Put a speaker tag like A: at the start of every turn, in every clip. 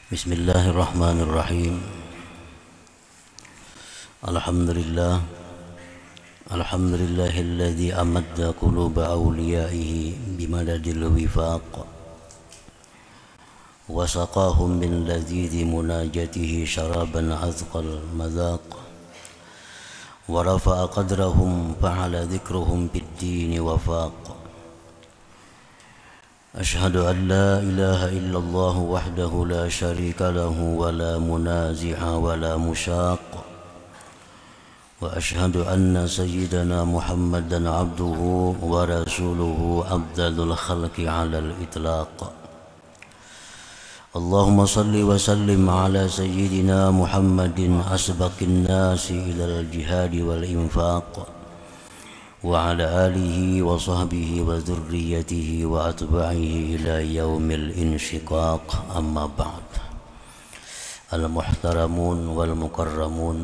A: Bismillahirrahmanirrahim. Alhamdulillah. Alhamdulillahilladzi amadda quluba awliyaihi bimadadil wifaq wa saqahum min ladhizi munajatihi syaraban azqal madhaq wa rafa'a qadrahum fa'ala dhikruhum bid-dini wafaq. أشهد أن لا إله إلا الله وحده لا شريك له ولا منازع ولا مشاق وأشهد أن سيدنا محمدا عبده ورسوله أفضل الخلق على الإطلاق. اللهم صل وسلم على سيدنا محمد أسبق الناس إلى الجهاد والإنفاق وعلى آله وصحبه وذريته وأتباعه إلى يوم الانشقاق. أما بعد. المحترمون والمكرمون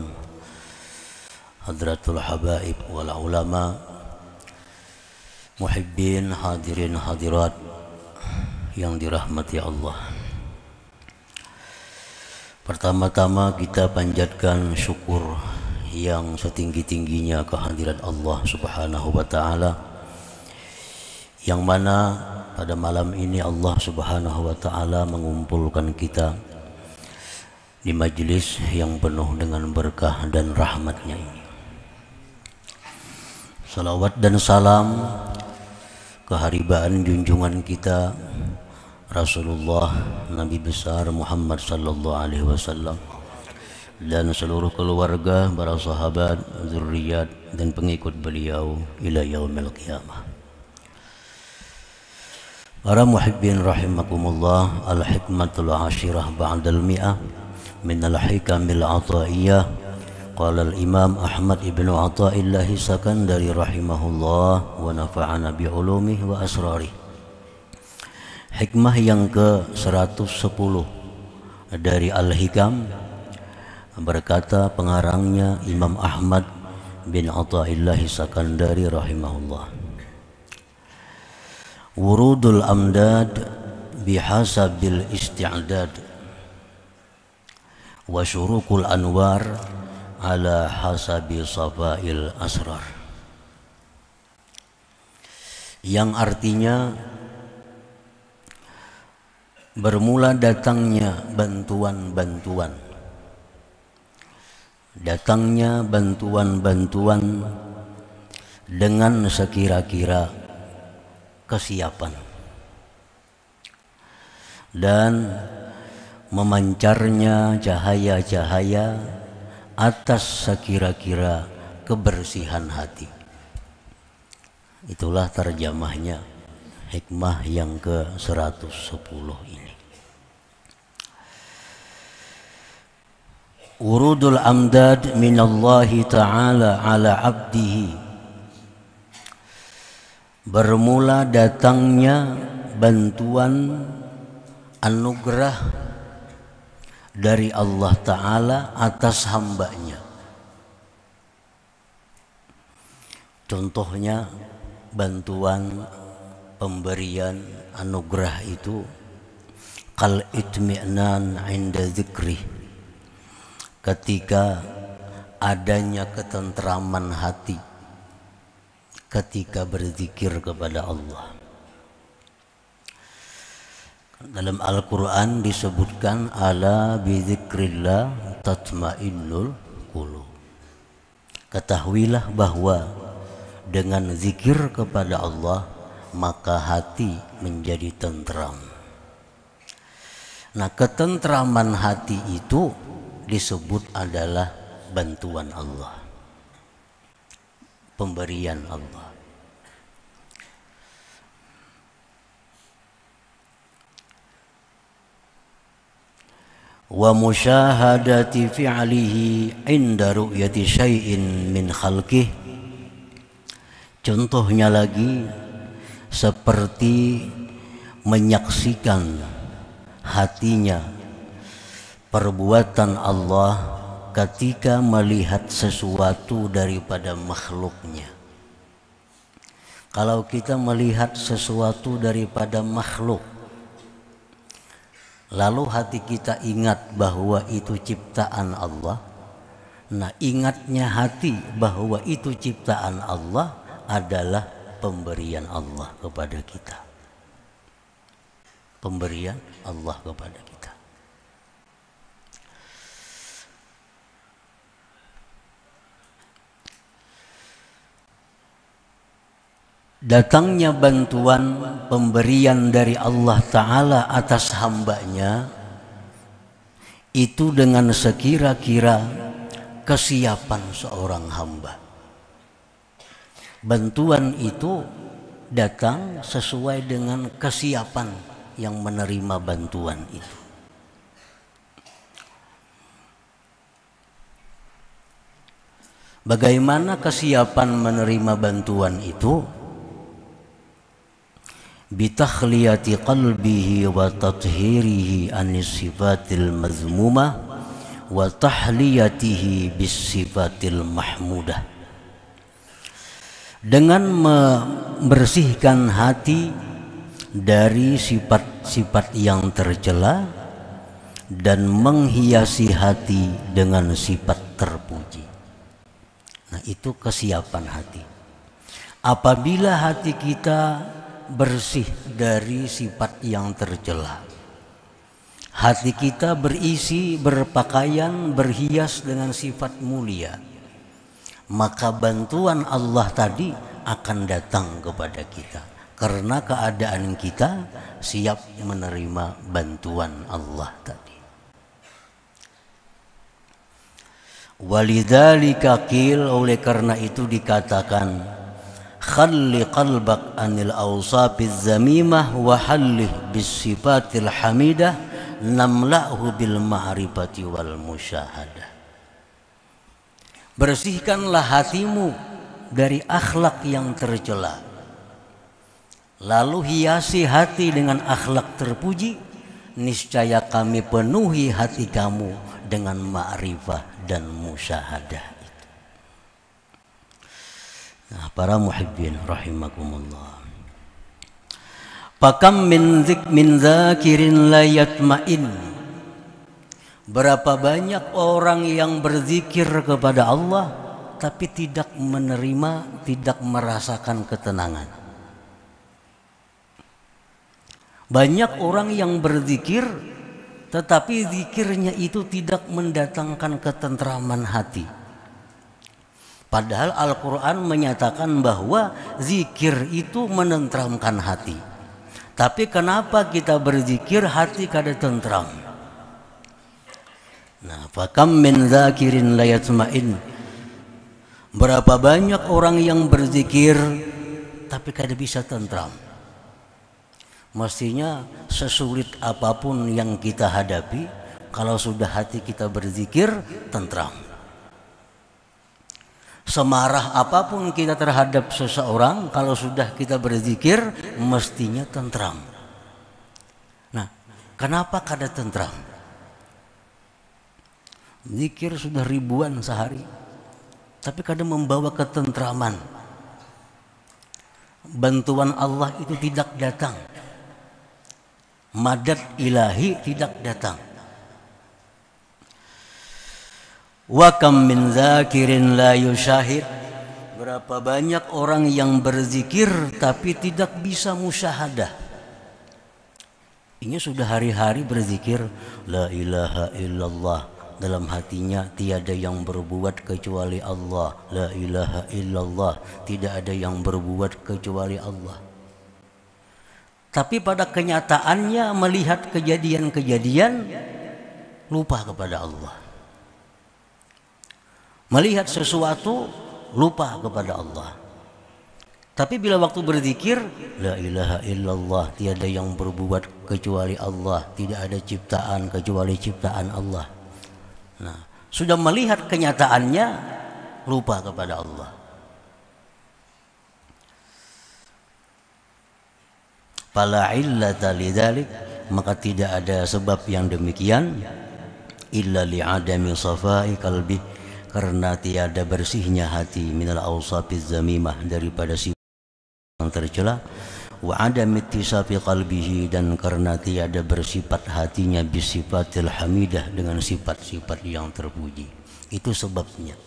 A: hadratul habaib wal ulama, muhibbin, hadirin hadirat yang dirahmati Allah. Pertama-tama kita panjatkan syukur yang setinggi-tingginya kehadirat Allah Subhanahu wa ta'ala, yang mana pada malam ini Allah Subhanahu wa ta'ala mengumpulkan kita di majlis yang penuh dengan berkah dan rahmatnya ini. Salawat dan salam keharibaan junjungan kita Rasulullah Nabi besar Muhammad sallallahu alaihi wasallam dan seluruh keluarga, para sahabat, zuriat dan pengikut beliau ila yaumil qiyamah. Para muhibbin rahimakumullah, al-hikmatul ashirah ba'dal mi'ah min al-hikamil ataiyah. Qala al-imam Ahmad ibn Athaillah Sakandari rahimahullah wa nafa'ana bi'ulumihi wa asrarih. Hikmah yang ke-110 dari Al-Hikam, berkata pengarangnya Imam Ahmad bin Athaillah Sakandari rahimahullah, wurudul amdad bihasabil isti'dad wa syurukul anwar ala hasabi safail asrar, yang artinya bermula datangnya bantuan-bantuan dengan sekira-kira kesiapan dan memancarnya cahaya-cahaya atas sekira-kira kebersihan hati. Itulah terjemahnya hikmah yang ke-110 ini. Urudul amdad minallahi ta'ala ala abdihi, bermula datangnya bantuan anugerah dari Allah Ta'ala atas hambanya. Contohnya bantuan pemberian anugerah itu kal itmi'nan inda dzikrih, ketika adanya ketentraman hati ketika berzikir kepada Allah. Dalam Al-Quran disebutkan ala bizikrillah tatmainnul qulub. Ketahuilah bahwa dengan zikir kepada Allah maka hati menjadi tentram. Nah, ketentraman hati itu disebut adalah bantuan Allah, pemberian Allah. Wa musyahadati fi'lihi inda ru'yati syai'in min khalqih. Contohnya lagi seperti menyaksikan hatinya perbuatan Allah ketika melihat sesuatu daripada makhluknya. Kalau kita melihat sesuatu daripada makhluk, lalu hati kita ingat bahwa itu ciptaan Allah. Nah, ingatnya hati bahwa itu ciptaan Allah adalah pemberian Allah kepada kita. Pemberian Allah kepada kita. Datangnya bantuan pemberian dari Allah Ta'ala atas hambanya itu dengan sekira-kira kesiapan seorang hamba. Bantuan itu datang sesuai dengan kesiapan yang menerima bantuan itu. Bagaimana kesiapan menerima bantuan itu? Bitakhliyati qalbihi wa tathhirihi anis sifatil mazmumah wa tahliyatihi bis sifatil mahmudah. Dengan membersihkan hati dari sifat-sifat yang tercela dan menghiasi hati dengan sifat terpuji. Nah, itu kesiapan hati. Apabila hati kita bersih dari sifat yang tercela, hati kita berisi, berpakaian, berhias dengan sifat mulia, maka bantuan Allah tadi akan datang kepada kita karena keadaan kita siap menerima bantuan Allah tadi. Walidzalika qil, oleh karena itu dikatakan, khalli qalbak anil awsafiz zamimah wa hallih bis sifatil hamidah namla'hu bil ma'rifati wal musyahadah. Bersihkanlah hatimu dari akhlak yang tercela, lalu hiasi hati dengan akhlak terpuji, niscaya kami penuhi hati kamu dengan ma'rifah dan musyahadah. Nah, para muhibbin rahimakumullah. Pakam min zakirin la yatma'in. Berapa banyak orang yang berzikir kepada Allah tapi tidak menerima, tidak merasakan ketenangan. Banyak orang yang berzikir tetapi zikirnya itu tidak mendatangkan ketentraman hati. Padahal Al-Quran menyatakan bahwa zikir itu menenteramkan hati. Tapi kenapa kita berzikir hati kada tentram? Nah, fakam min zakirin la yatma'in. Berapa banyak orang yang berzikir tapi kada bisa tentram. Mestinya sesulit apapun yang kita hadapi, kalau sudah hati kita berzikir, tentram. Semarah apapun kita terhadap seseorang, kalau sudah kita berzikir, mestinya tentram. Nah, kenapa kada tentram? Zikir sudah ribuan sehari, tapi kada membawa ketentraman. Bantuan Allah itu tidak datang. Madad ilahi tidak datang. Wa kam min zakirin la yusyahid. Berapa banyak orang yang berzikir tapi tidak bisa musyahadah. Ini sudah hari-hari berzikir la ilaha illallah, dalam hatinya tiada yang berbuat kecuali Allah. La ilaha illallah, tidak ada yang berbuat kecuali Allah. Tapi pada kenyataannya melihat kejadian-kejadian lupa kepada Allah. Melihat sesuatu lupa kepada Allah. Tapi bila waktu berzikir, la ilaha illallah, tiada yang berbuat kecuali Allah, tidak ada ciptaan kecuali ciptaan Allah. Nah, sudah melihat kenyataannya lupa kepada Allah. Fala illata lidzalik, maka tidak ada sebab yang demikian illa li'adami safai qalbi, karena tiada bersihnya hati minal awsafiz zamimah, daripada sifat yang tercela, wa adam ittisafi qalbihi, dan karena tiada bersifat hatinya bisifatil hamidah, dengan sifat-sifat yang terpuji. Itu sebabnya.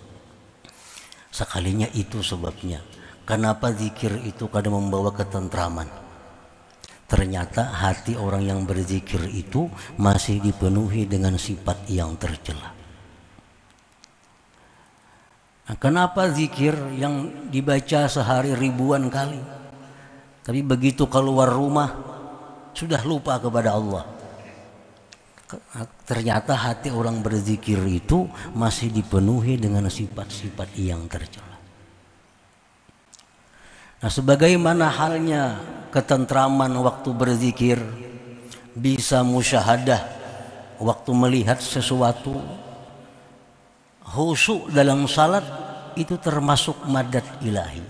A: Sekalinya itu sebabnya. Kenapa zikir itu kadang membawa ketentraman? Ternyata hati orang yang berzikir itu masih dipenuhi dengan sifat yang tercela. Nah, kenapa zikir yang dibaca sehari ribuan kali, tapi begitu keluar rumah sudah lupa kepada Allah? Ternyata hati orang berzikir itu masih dipenuhi dengan sifat-sifat yang tercela. Nah, sebagaimana halnya ketentraman waktu berzikir, bisa musyahadah waktu melihat sesuatu, khusyuk dalam salat itu termasuk madad ilahi.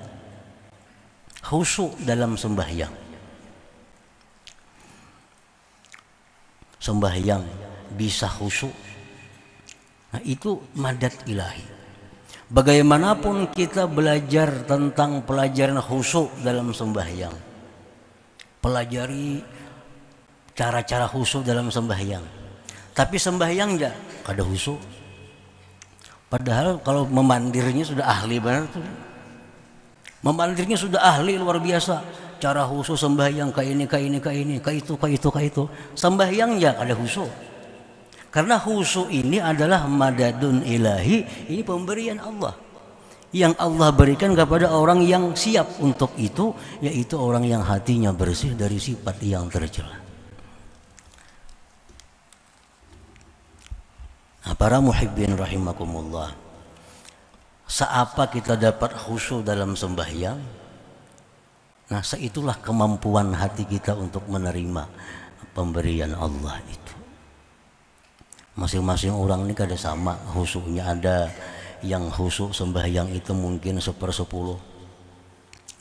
A: Khusyuk dalam sembahyang bisa khusyuk, nah itu madad ilahi. Bagaimanapun kita belajar tentang pelajaran khusyuk dalam sembahyang, pelajari cara-cara khusyuk dalam sembahyang, tapi sembahyang ya kada khusyuk. Padahal kalau memandirnya sudah ahli benar tuh. Memandirnya sudah ahli luar biasa. Cara khusyuk sembahyang ke ini, ke itu. Sembahyang ya kada khusyuk. Karena khusyuk ini adalah madadun ilahi, ini pemberian Allah yang Allah berikan kepada orang yang siap untuk itu, yaitu orang yang hatinya bersih dari sifat yang tercela. Nah, para muhibbin rahimakumullah, seapa kita dapat khusyuk dalam sembahyang, nah seitulah kemampuan hati kita untuk menerima pemberian Allah itu. Masing-masing orang ini kada sama khusyuknya. Ada yang khusyuk sembahyang itu mungkin 1/10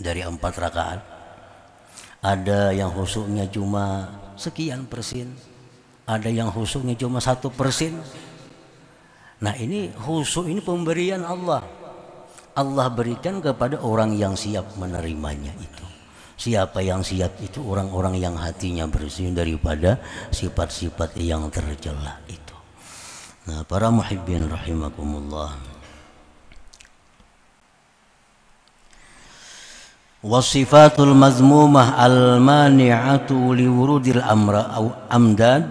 A: dari 4 rakaat. Ada yang khusyuknya cuma sekian persen. Ada yang khusyuknya cuma 1%. Nah, ini khusyuk ini pemberian Allah. Allah berikan kepada orang yang siap menerimanya itu. Siapa yang siap itu? Orang-orang yang hatinya bersih daripada sifat-sifat yang tercela itu. Nah, para muhibbin rahimakumullah, wasifatul mazmumah al-mani'atu liwurudil amdad,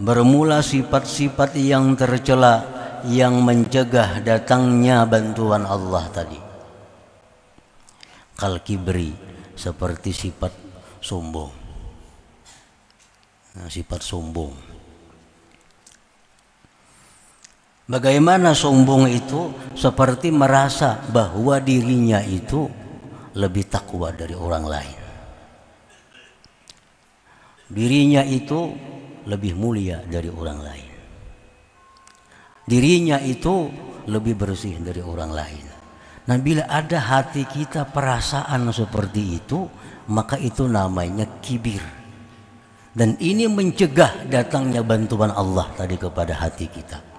A: bermula sifat-sifat yang tercela yang mencegah datangnya bantuan Allah tadi. Kal kibri, seperti sifat sombong. Nah, sifat sombong. Bagaimana sombong itu? Seperti merasa bahwa dirinya itu lebih takwa dari orang lain. Dirinya itu lebih mulia dari orang lain. Dirinya itu lebih bersih dari orang lain. Nah, bila ada hati kita perasaan seperti itu, maka itu namanya kibir. Dan ini mencegah datangnya bantuan Allah tadi kepada hati kita.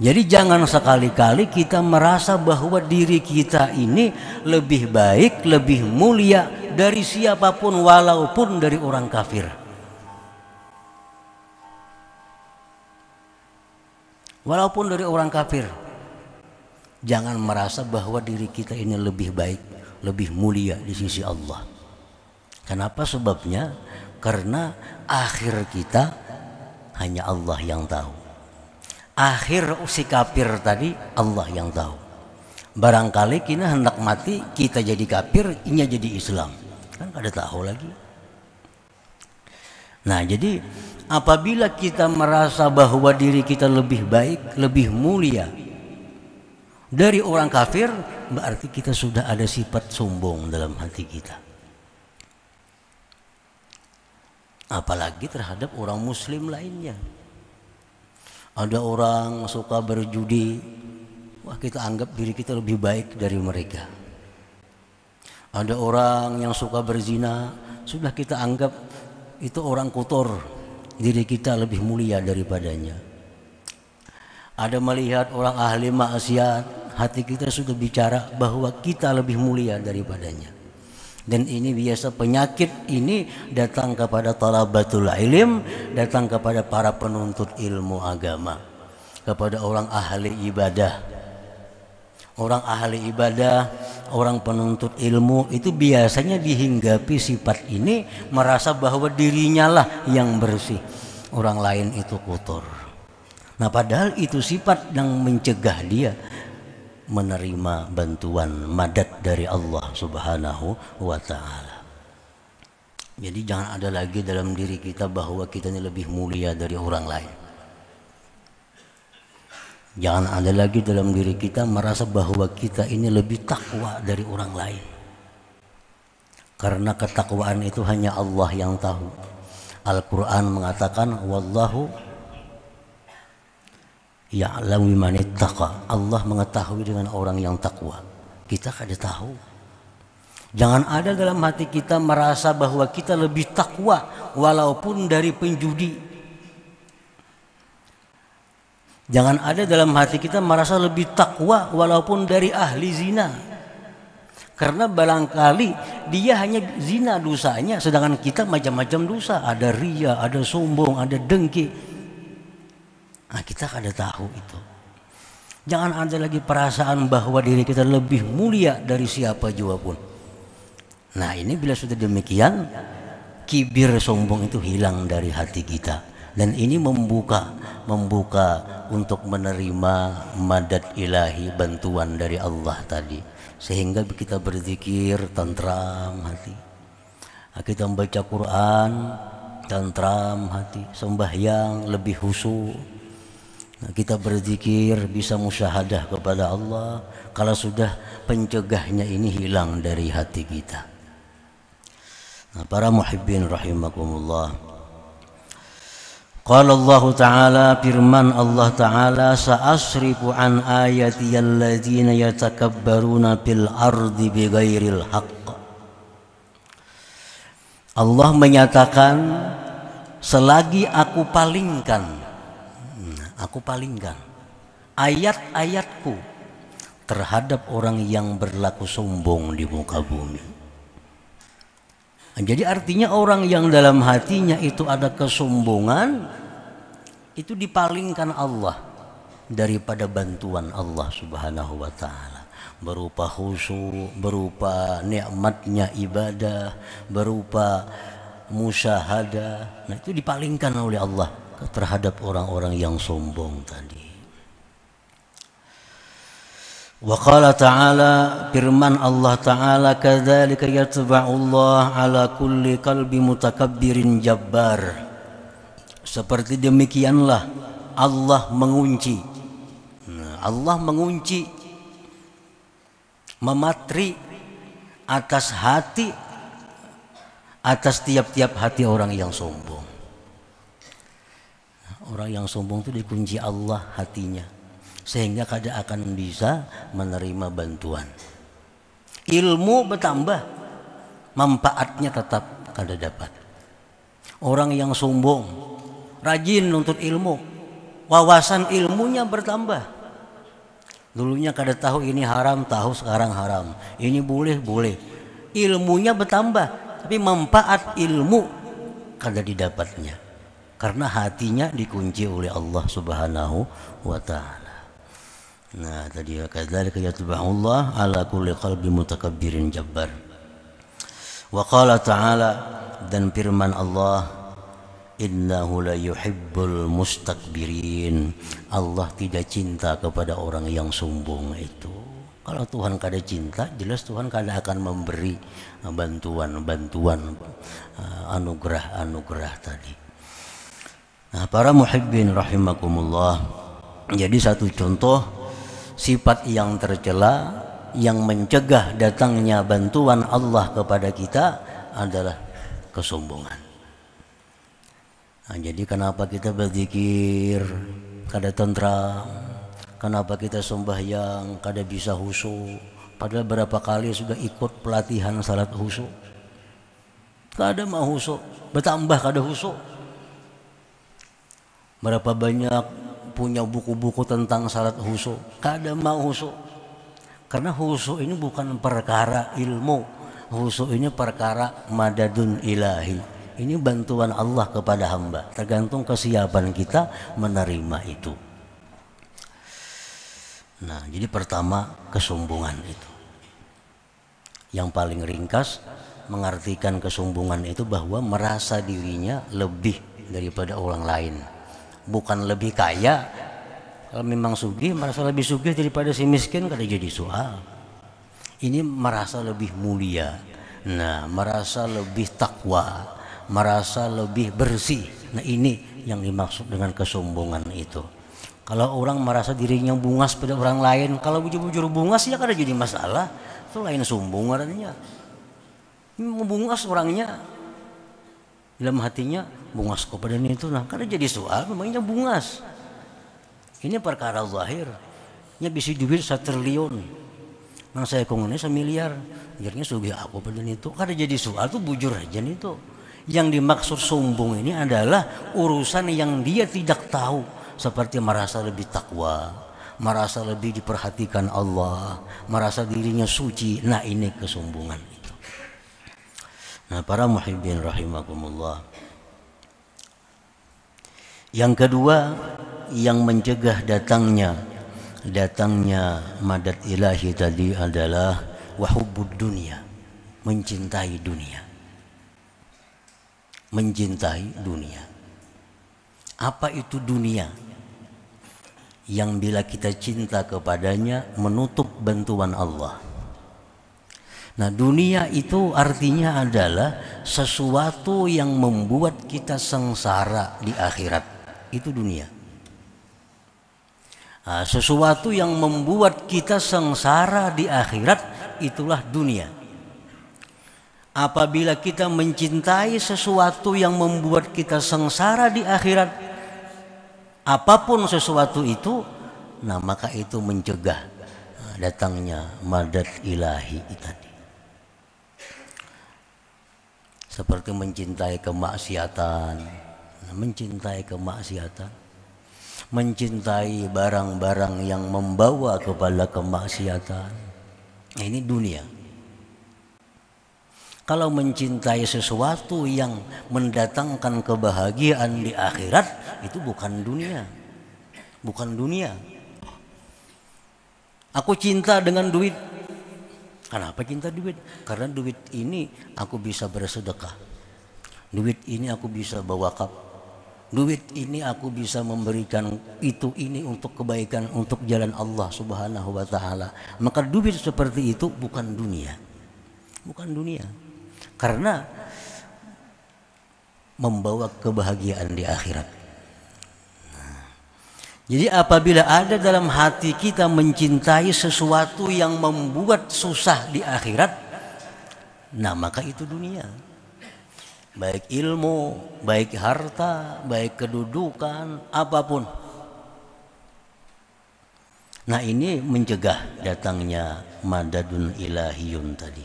A: Jadi jangan sekali-kali kita merasa bahwa diri kita ini lebih baik, lebih mulia dari siapapun, walaupun dari orang kafir. Walaupun dari orang kafir. Jangan merasa bahwa diri kita ini lebih baik, lebih mulia di sisi Allah. Kenapa sebabnya? Karena akhir kita hanya Allah yang tahu. Akhir si kafir tadi Allah yang tahu. Barangkali kita hendak mati, kita jadi kafir, inya jadi Islam, kan kada tahu lagi. Nah, jadi apabila kita merasa bahwa diri kita lebih baik, lebih mulia dari orang kafir, berarti kita sudah ada sifat sombong dalam hati kita. Apalagi terhadap orang muslim lainnya. Ada orang suka berjudi, wah kita anggap diri kita lebih baik dari mereka. Ada orang yang suka berzina, sudah kita anggap itu orang kotor, diri kita lebih mulia daripadanya. Ada melihat orang ahli maksiat, hati kita sudah bicara bahwa kita lebih mulia daripadanya. Dan ini biasa penyakit ini datang kepada talabatul ilm, datang kepada para penuntut ilmu agama, kepada orang ahli ibadah. Orang ahli ibadah, orang penuntut ilmu itu biasanya dihinggapi sifat ini, merasa bahwa dirinya lah yang bersih, orang lain itu kotor. Nah, padahal itu sifat yang mencegah dia menerima bantuan madad dari Allah Subhanahu wa ta'ala. Jadi jangan ada lagi dalam diri kita bahwa kita ini lebih mulia dari orang lain. Jangan ada lagi dalam diri kita merasa bahwa kita ini lebih takwa dari orang lain. Karena ketakwaan itu hanya Allah yang tahu. Al-Quran mengatakan wallahu ya'lamu biman ittaqa. Allah mengetahui dengan orang yang takwa. Kita kada tahu. Jangan ada dalam hati kita merasa bahwa kita lebih takwa walaupun dari penjudi. Jangan ada dalam hati kita merasa lebih takwa walaupun dari ahli zina. Karena barangkali dia hanya zina dosanya, sedangkan kita macam-macam dosa. Ada ria, ada sombong, ada dengki. Nah, kita kada tahu itu. Jangan ada lagi perasaan bahwa diri kita lebih mulia dari siapa jua pun. Nah, ini bila sudah demikian, kibir sombong itu hilang dari hati kita. Dan ini membuka untuk menerima madad ilahi, bantuan dari Allah tadi, sehingga kita berzikir tentram hati. Kita membaca Quran tentram hati, sembahyang lebih khusyuk. Kita berzikir bisa musyahadah kepada Allah kalau sudah pencegahnya ini hilang dari hati kita. Nah, para muhibbin rahimakumullah, qala Allah Ta'ala, firman Allah Ta'ala, sa'asrifu an ayati alladzina yatakabbaruna fil ardi bighairil haqq. Allah menyatakan, selagi aku palingkan ayat-ayatku terhadap orang yang berlaku sombong di muka bumi. Jadi artinya orang yang dalam hatinya itu ada kesombongan, itu dipalingkan Allah daripada bantuan Allah Subhanahu wa ta'ala, berupa khusyuk, berupa nikmatnya ibadah, berupa musyahadah. Nah, itu dipalingkan oleh Allah terhadap orang-orang yang sombong tadi. Wa qala ta'ala, firman Allah Ta'ala, kadzalika yatba'ullah ala kulli qalbi mutakabbirin jabbar. Seperti demikianlah Allah mengunci. Allah mengunci, mematri atas hati, atas tiap-tiap hati orang yang sombong. Orang yang sombong itu dikunci Allah hatinya, sehingga kada akan bisa menerima bantuan. Ilmu bertambah, manfaatnya tetap kada dapat. Orang yang sombong, rajin nuntut ilmu, wawasan ilmunya bertambah. Dulunya kada tahu ini haram, tahu sekarang haram. Ini boleh, boleh. Ilmunya bertambah, tapi manfaat ilmu kada didapatnya, karena hatinya dikunci oleh Allah Subhanahu wa ta'ala. Nah, tadi kadzalika yatba'ullah ala kulli qalbi mutakabbirin jabbar. Wa qala ta'ala, dan firman Allah, innahu la yuhibbul mustakbirin. Allah tidak cinta kepada orang yang sombong itu. Kalau Tuhan kada cinta, jelas Tuhan kada akan memberi bantuan-bantuan, anugerah-anugerah tadi. Nah, para muhibbin rahimakumullah, jadi satu contoh sifat yang tercela yang mencegah datangnya bantuan Allah kepada kita adalah kesombongan. Nah, jadi kenapa kita berzikir kada tentram, kenapa kita sembahyang kada bisa khusyuk, padahal berapa kali sudah ikut pelatihan salat khusyuk, kada mau khusyuk, bertambah kada khusyuk. Berapa banyak punya buku-buku tentang salat khusyuk, kada mau khusyuk. Karena khusyuk ini bukan perkara ilmu, Khusyuk ini perkara madadun ilahi. Ini bantuan Allah kepada hamba. Tergantung kesiapan kita menerima itu. Nah, jadi pertama kesombongan itu. Yang paling ringkas mengartikan kesombongan itu bahwa merasa dirinya lebih daripada orang lain. Bukan lebih kaya. Kalau memang sugih, merasa lebih sugih daripada si miskin, kada jadi soal. Ini merasa lebih mulia, nah merasa lebih takwa, merasa lebih bersih. Nah ini yang dimaksud dengan kesombongan itu. Kalau orang merasa dirinya bungas pada orang lain, kalau bujur-bujur bungas ya kada jadi masalah. Itu lain sombong artinya. Bungas orangnya, dalam hatinya bungas kepada itu, nah kada jadi soal, memangnya bungas. Ini perkara zahir. Nya bisa duit 1 triliun. Nang saya kongone 1 miliar, akhirnya sugih aku pada itu. Kada jadi soal tuh bujur aja nih tuh. Yang dimaksud sombong ini adalah urusan yang dia tidak tahu, seperti merasa lebih takwa, merasa lebih diperhatikan Allah, merasa dirinya suci. Nah ini kesombongan itu. Nah para muhibbin rahimakumullah. Yang kedua yang mencegah datangnya madad ilahi tadi adalah wahubbud dunia, mencintai dunia. Mencintai dunia. Apa itu dunia? Yang bila kita cinta kepadanya menutup bantuan Allah. Nah dunia itu artinya adalah sesuatu yang membuat kita sengsara di akhirat. Itu dunia. Nah, sesuatu yang membuat kita sengsara di akhirat itulah dunia. Apabila kita mencintai sesuatu yang membuat kita sengsara di akhirat, apapun sesuatu itu, nah maka itu mencegah datangnya madad ilahi tadi. Seperti mencintai kemaksiatan, mencintai barang-barang yang membawa kepada kemaksiatan. Nah, ini dunia. Kalau mencintai sesuatu yang mendatangkan kebahagiaan di akhirat, itu bukan dunia. Bukan dunia. Aku cinta dengan duit. Kenapa cinta duit? Karena duit ini aku bisa bersedekah. Duit ini aku bisa berwakaf. Duit ini aku bisa memberikan ini untuk kebaikan, untuk jalan Allah Subhanahu wa ta'ala. Maka duit seperti itu bukan dunia. Bukan dunia. Karena membawa kebahagiaan di akhirat. Jadi apabila ada dalam hati kita mencintai sesuatu yang membuat susah di akhirat, nah maka itu dunia. Baik ilmu, baik harta, baik kedudukan, apapun. Nah ini mencegah datangnya madadun ilahiyun tadi.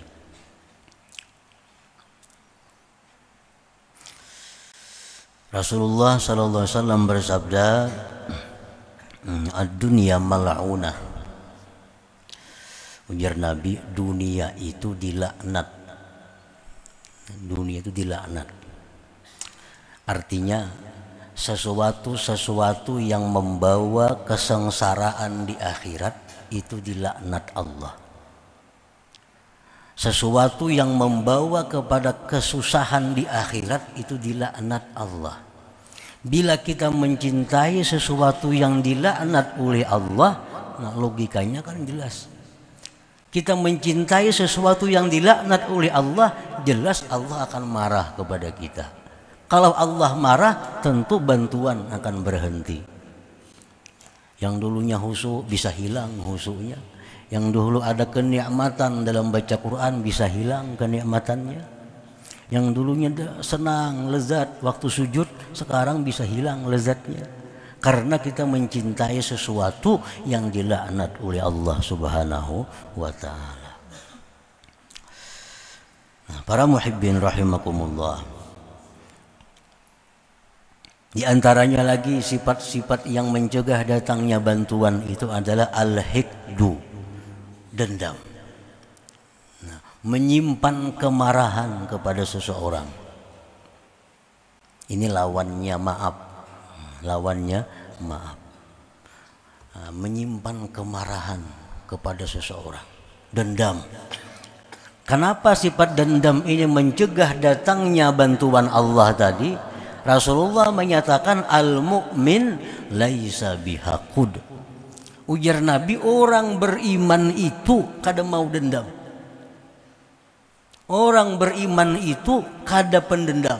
A: Rasulullah sallallahu alaihi wasallam bersabda, ad-dunya mal'unah. Ujar Nabi, dunia itu dilaknat. Dunia itu dilaknat. Artinya sesuatu yang membawa kesengsaraan di akhirat itu dilaknat Allah. Sesuatu yang membawa kepada kesusahan di akhirat itu dilaknat Allah. Bila kita mencintai sesuatu yang dilaknat oleh Allah, nah logikanya kan jelas. Kita mencintai sesuatu yang dilaknat oleh Allah, jelas Allah akan marah kepada kita. Kalau Allah marah, tentu bantuan akan berhenti. Yang dulunya khusyuk bisa hilang khusyuknya. Yang dulu ada kenikmatan dalam baca Quran bisa hilang kenikmatannya. Yang dulunya senang, lezat waktu sujud, sekarang bisa hilang lezatnya. Karena kita mencintai sesuatu yang dilaknat oleh Allah Subhanahu wa ta'ala. Nah, para muhibbin rahimakumullah. Di antaranya lagi sifat-sifat yang mencegah datangnya bantuan itu adalah al-hikdu, dendam. Nah, menyimpan kemarahan kepada seseorang. Ini lawannya maaf. Lawannya maaf. Menyimpan kemarahan kepada seseorang. Dendam. Kenapa sifat dendam ini mencegah datangnya bantuan Allah tadi? Rasulullah menyatakan al-mu'min laisa bihaqud. Ujar Nabi, orang beriman itu kada mau dendam. Orang beriman itu kada pendendam.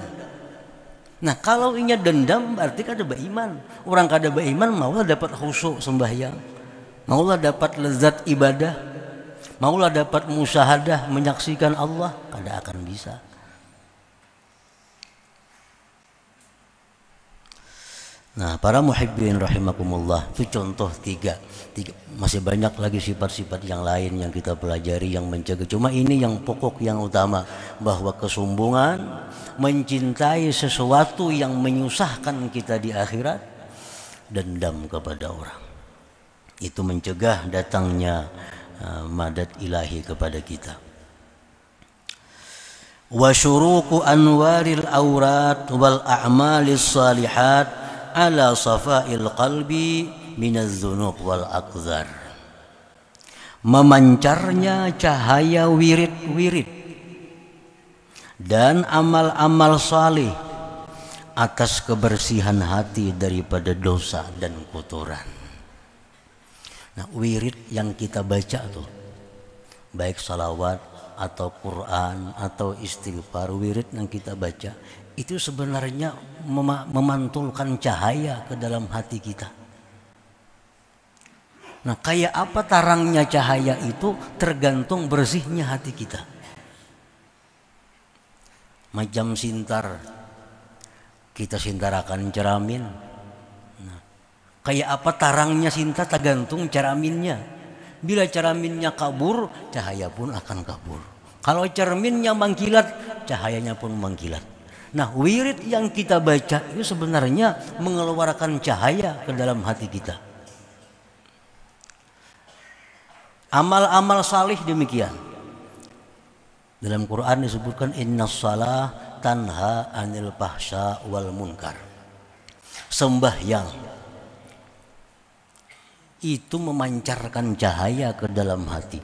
A: Nah, kalau inya dendam berarti kada beriman. Orang kada beriman maulah dapat khusyuk sembahyang, maulah dapat lezat ibadah, maulah dapat musyahadah menyaksikan Allah, kada akan bisa. Nah, para muhibbin rahimakumullah, itu contoh tiga. Masih banyak lagi sifat-sifat yang lain yang kita pelajari yang mencegah. Cuma ini yang pokok, yang utama, bahwa kesombongan, mencintai sesuatu yang menyusahkan kita di akhirat, dendam kepada orang, itu mencegah datangnya madad ilahi kepada kita. Wa syuruku anwaril aurat wal a'malis salihat ala safail qalbi minaz dzunub wal aqdhar. Memancarnya cahaya wirid-wirid dan amal-amal salih atas kebersihan hati daripada dosa dan kotoran. Nah, wirid yang kita baca tuh, baik salawat atau Quran atau istighfar, wirid yang kita baca itu sebenarnya memantulkan cahaya ke dalam hati kita. Nah, kayak apa tarangnya cahaya itu tergantung bersihnya hati kita. Macam sintar, kita sintarakan cermin. Nah, kayak apa tarangnya sintar tergantung cerminnya. Bila cerminnya kabur, cahaya pun akan kabur. Kalau cerminnya mengkilat, cahayanya pun mengkilat. Nah, wirid yang kita baca itu sebenarnya mengeluarkan cahaya ke dalam hati kita. Amal-amal salih demikian. Dalam Quran disebutkan innas shalah tanha anil fahsya wal munkar. Sembahyang itu memancarkan cahaya ke dalam hati.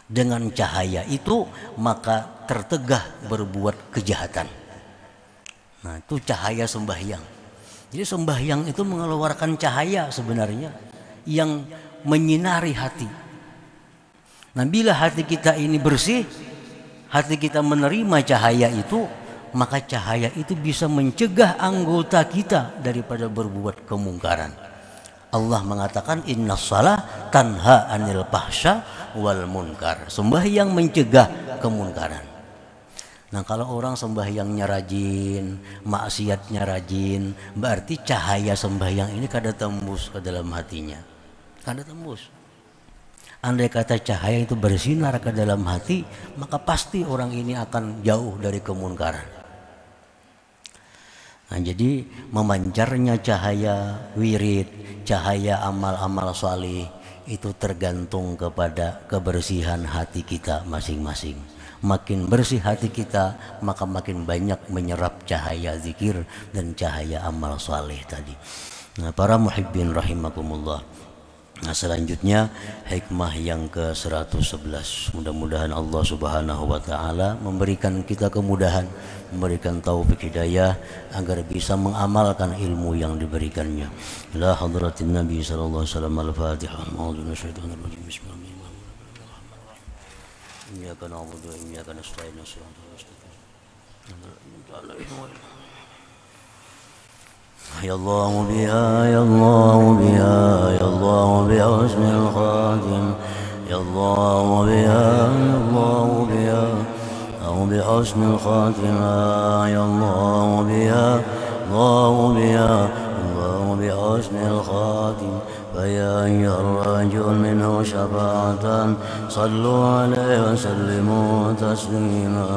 A: Dengan cahaya itu maka tertegah berbuat kejahatan. Nah, itu cahaya sembahyang. Jadi sembahyang itu mengeluarkan cahaya sebenarnya yang menyinari hati. Nah, bila hati kita ini bersih, hati kita menerima cahaya itu, maka cahaya itu bisa mencegah anggota kita daripada berbuat kemungkaran. Allah mengatakan innas shalah tanha anil fahsya wal munkar. Sembahyang mencegah kemungkaran. Nah, kalau orang sembahyangnya rajin, maksiatnya rajin, berarti cahaya sembahyang ini kada tembus ke dalam hatinya. Kada tembus. Andai kata cahaya itu bersinar ke dalam hati, maka pasti orang ini akan jauh dari kemungkaran. Nah, jadi memancarnya cahaya wirid, cahaya amal-amal salih itu tergantung kepada kebersihan hati kita masing-masing. Makin bersih hati kita, maka makin banyak menyerap cahaya zikir dan cahaya amal salih tadi. Nah, para muhibbin rahimakumullah. Nah, selanjutnya hikmah yang ke-111. Mudah-mudahan Allah Subhanahu wa taala memberikan kita kemudahan, memberikan taufik hidayah agar bisa mengamalkan ilmu yang diberikannya. Ila hadratin Nabi sallallahu alaihi wasallam. Al-Fatihah. A'udzu minasyaitonir rajim. Bismillahirrahmanirrahim. Iyyaka na'budu wa iyyaka nasta'in. يا الله بها يا الله بها يا الله بحسن الخاتم يا الله بها يا الله بها أو بحسن الخاتمة يا الله بها الله بها الله بحسن الخاتم فيا أيها الرجل منه شفاعة صلوا عليه وسلموا تسليما.